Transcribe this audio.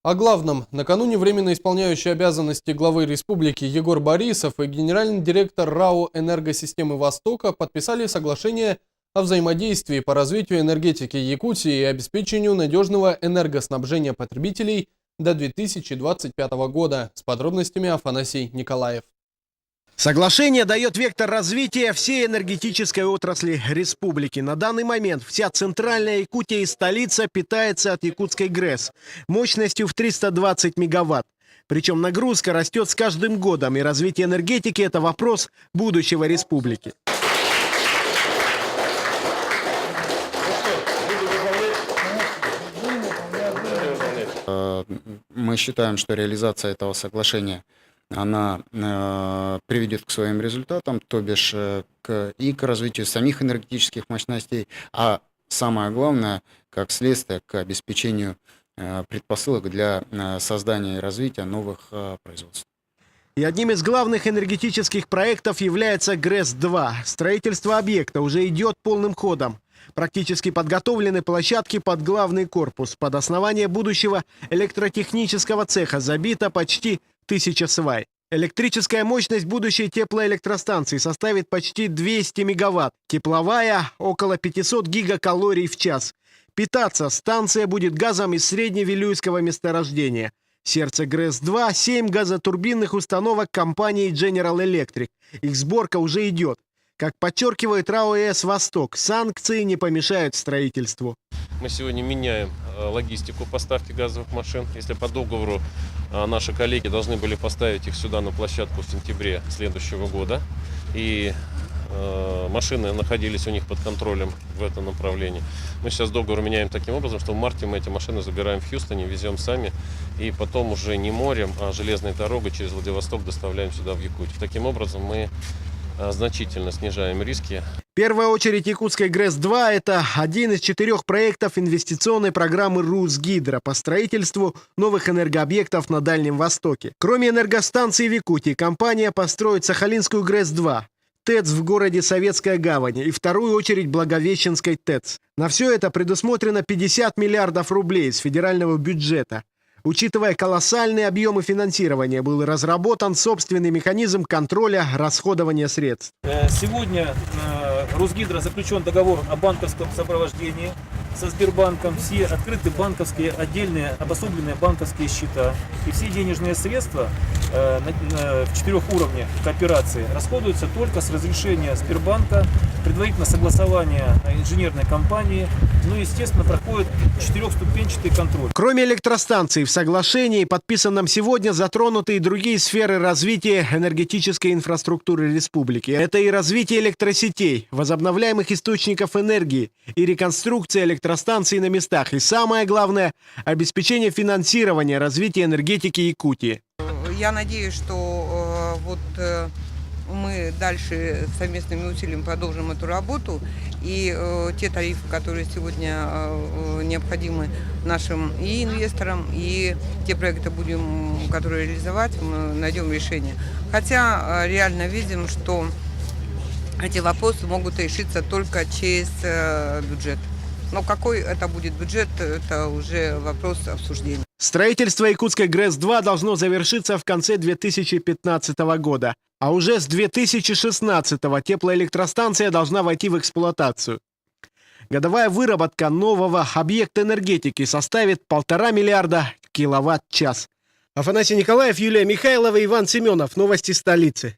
О главном. Накануне временно исполняющий обязанности главы республики Егор Борисов и генеральный директор РАО «Энергосистемы Востока» подписали соглашение о взаимодействии по развитию энергетики Якутии и обеспечению надежного энергоснабжения потребителей до 2025 года. С подробностями Афанасий Николаев. Соглашение дает вектор развития всей энергетической отрасли республики. На данный момент вся центральная Якутия и столица питается от якутской ГРЭС мощностью в 320 мегаватт. Причем нагрузка растет с каждым годом, и развитие энергетики – это вопрос будущего республики. Мы считаем, что реализация этого соглашения она приведет к своим результатам, то бишь и к развитию самих энергетических мощностей, а самое главное, как следствие, к обеспечению предпосылок для создания и развития новых производств. И одним из главных энергетических проектов является ГРЭС-2. Строительство объекта уже идет полным ходом. Практически подготовлены площадки под главный корпус. Под основание будущего электротехнического цеха забито почти 1000 свай. Электрическая мощность будущей теплоэлектростанции составит почти 200 мегаватт. Тепловая – около 500 гигакалорий в час. Питаться станция будет газом из средневилюйского месторождения. Сердце ГРЭС-2 – 7 газотурбинных установок компании General Electric. Их сборка уже идет. Как подчеркивает РАО ЭС «Восток», санкции не помешают строительству. Мы сегодня меняем логистику поставки газовых машин. Если по договору наши коллеги должны были поставить их сюда на площадку в сентябре следующего года, и машины находились у них под контролем в этом направлении. Мы сейчас договор меняем таким образом, что в марте мы эти машины забираем в Хьюстоне, везем сами, и потом уже не морем, а железной дорогой через Владивосток доставляем сюда в Якутию. Таким образом мы значительно снижаем риски. В первую очередь якутской ГРЭС-2 – это один из 4 проектов инвестиционной программы «Русгидро» по строительству новых энергообъектов на Дальнем Востоке. Кроме энергостанции в Якутии, компания построит Сахалинскую ГРЭС-2, ТЭЦ в городе Советская Гавань и вторую очередь Благовещенской ТЭЦ. На все это предусмотрено 50 миллиардов рублей из федерального бюджета. Учитывая колоссальные объемы финансирования, был разработан собственный механизм контроля расходования средств. Сегодня Русгидро заключен договор о банковском сопровождении со Сбербанком. Все открыты банковские, отдельные, обособленные банковские счета. И все денежные средства в 4 уровнях кооперации расходуются только с разрешения Сбербанка, предварительно согласование инженерной компании. Ну, естественно, проходит 4-ступенчатый контроль. Кроме электростанций, в соглашении, подписанном сегодня, затронуты и другие сферы развития энергетической инфраструктуры республики. Это и развитие электросетей, возобновляемых источников энергии, и реконструкция электростанций на местах. И самое главное – обеспечение финансирования развития энергетики Якутии. Я надеюсь, что мы дальше совместными усилиями продолжим эту работу. И те тарифы, которые сегодня необходимы нашим и инвесторам, и те проекты, которые реализовать, мы найдем решение. Хотя реально видим, что эти вопросы могут решиться только через бюджет. Но какой это будет бюджет, это уже вопрос обсуждения. Строительство якутской ГРЭС-2 должно завершиться в конце 2015 года. А уже с 2016-го теплоэлектростанция должна войти в эксплуатацию. Годовая выработка нового объекта энергетики составит 1,5 миллиарда киловатт-час. Афанасий Николаев, Юлия Михайлова, Иван Семенов. Новости столицы.